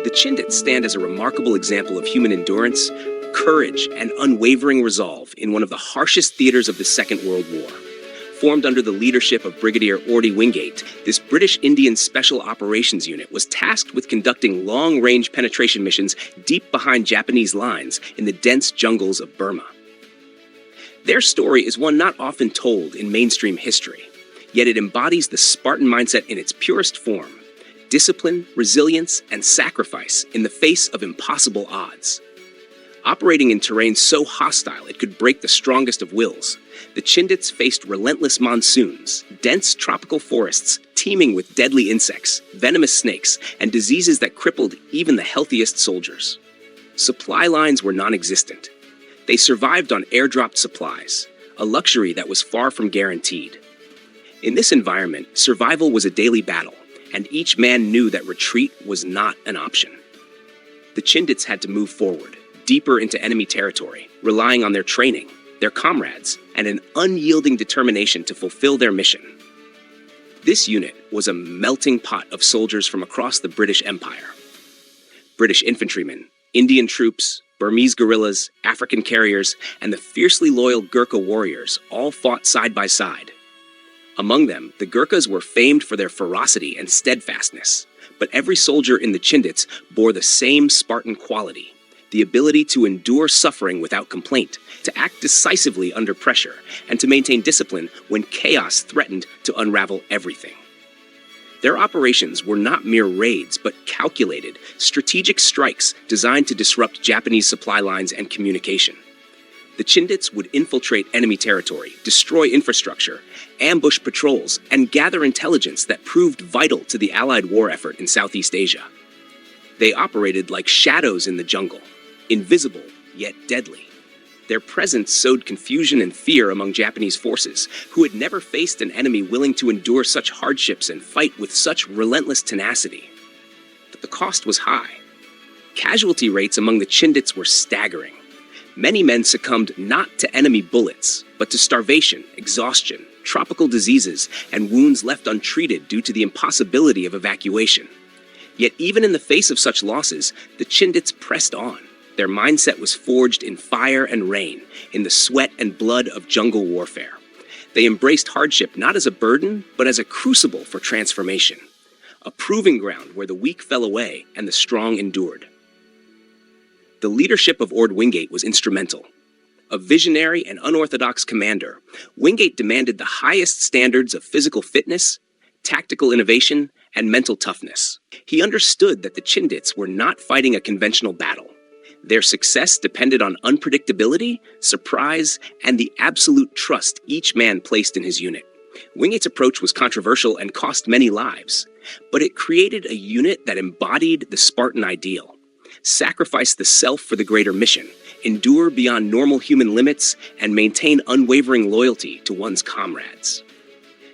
The Chindits stand as a remarkable example of human endurance, courage, and unwavering resolve in one of the harshest theaters of the Second World War. Formed under the leadership of Brigadier Orde Wingate, this British Indian Special Operations Unit was tasked with conducting long-range penetration missions deep behind Japanese lines in the dense jungles of Burma. Their story is one not often told in mainstream history, yet it embodies the Spartan mindset in its purest form: discipline, resilience, and sacrifice in the face of impossible odds. Operating in terrain so hostile it could break the strongest of wills, the Chindits faced relentless monsoons, dense tropical forests teeming with deadly insects, venomous snakes, and diseases that crippled even the healthiest soldiers. Supply lines were non-existent. They survived on airdropped supplies, a luxury that was far from guaranteed. In this environment, survival was a daily battle, and each man knew that retreat was not an option. The Chindits had to move forward, deeper into enemy territory, relying on their training, their comrades, and an unyielding determination to fulfill their mission. This unit was a melting pot of soldiers from across the British Empire. British infantrymen, Indian troops, Burmese guerrillas, African carriers, and the fiercely loyal Gurkha warriors all fought side by side. Among them, the Gurkhas were famed for their ferocity and steadfastness, but every soldier in the Chindits bore the same Spartan quality: the ability to endure suffering without complaint, to act decisively under pressure, and to maintain discipline when chaos threatened to unravel everything. Their operations were not mere raids, but calculated, strategic strikes designed to disrupt Japanese supply lines and communication. The Chindits would infiltrate enemy territory, destroy infrastructure, ambush patrols, and gather intelligence that proved vital to the Allied war effort in Southeast Asia. They operated like shadows in the jungle, invisible yet deadly. Their presence sowed confusion and fear among Japanese forces, who had never faced an enemy willing to endure such hardships and fight with such relentless tenacity. But the cost was high. Casualty rates among the Chindits were staggering. Many men succumbed not to enemy bullets, but to starvation, exhaustion, tropical diseases, and wounds left untreated due to the impossibility of evacuation. Yet even in the face of such losses, the Chindits pressed on. Their mindset was forged in fire and rain, in the sweat and blood of jungle warfare. They embraced hardship not as a burden, but as a crucible for transformation, a proving ground where the weak fell away and the strong endured. The leadership of Orde Wingate was instrumental. A visionary and unorthodox commander, Wingate demanded the highest standards of physical fitness, tactical innovation, and mental toughness. He understood that the Chindits were not fighting a conventional battle. Their success depended on unpredictability, surprise, and the absolute trust each man placed in his unit. Wingate's approach was controversial and cost many lives, but it created a unit that embodied the Spartan ideal: sacrifice the self for the greater mission, endure beyond normal human limits, and maintain unwavering loyalty to one's comrades.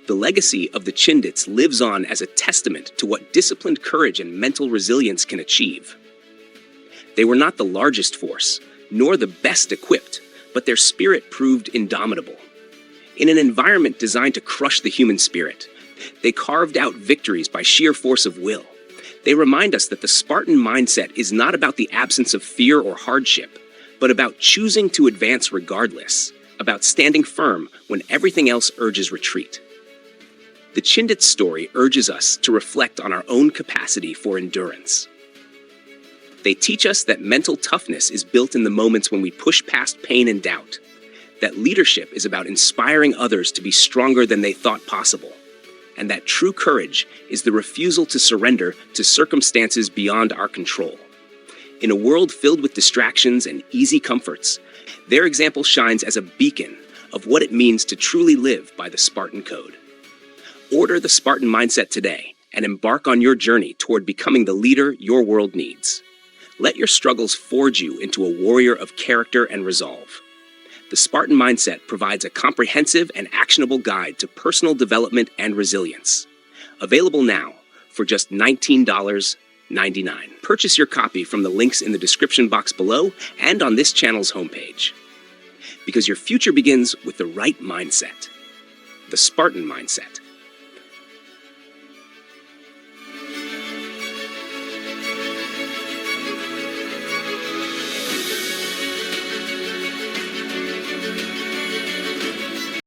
The legacy of the Chindits lives on as a testament to what disciplined courage and mental resilience can achieve. They were not the largest force, nor the best equipped, but their spirit proved indomitable. In an environment designed to crush the human spirit, they carved out victories by sheer force of will. They remind us that the Spartan mindset is not about the absence of fear or hardship, but about choosing to advance regardless, about standing firm when everything else urges retreat. The Chindits story urges us to reflect on our own capacity for endurance. They teach us that mental toughness is built in the moments when we push past pain and doubt, that leadership is about inspiring others to be stronger than they thought possible, and that true courage is the refusal to surrender to circumstances beyond our control. In a world filled with distractions and easy comforts, their example shines as a beacon of what it means to truly live by the Spartan code. Order the Spartan mindset today and embark on your journey toward becoming the leader your world needs. Let your struggles forge you into a warrior of character and resolve. The Spartan Mindset provides a comprehensive and actionable guide to personal development and resilience. Available now for just $19.99. Purchase your copy from the links in the description box below and on this channel's homepage. Because your future begins with the right mindset. The Spartan Mindset.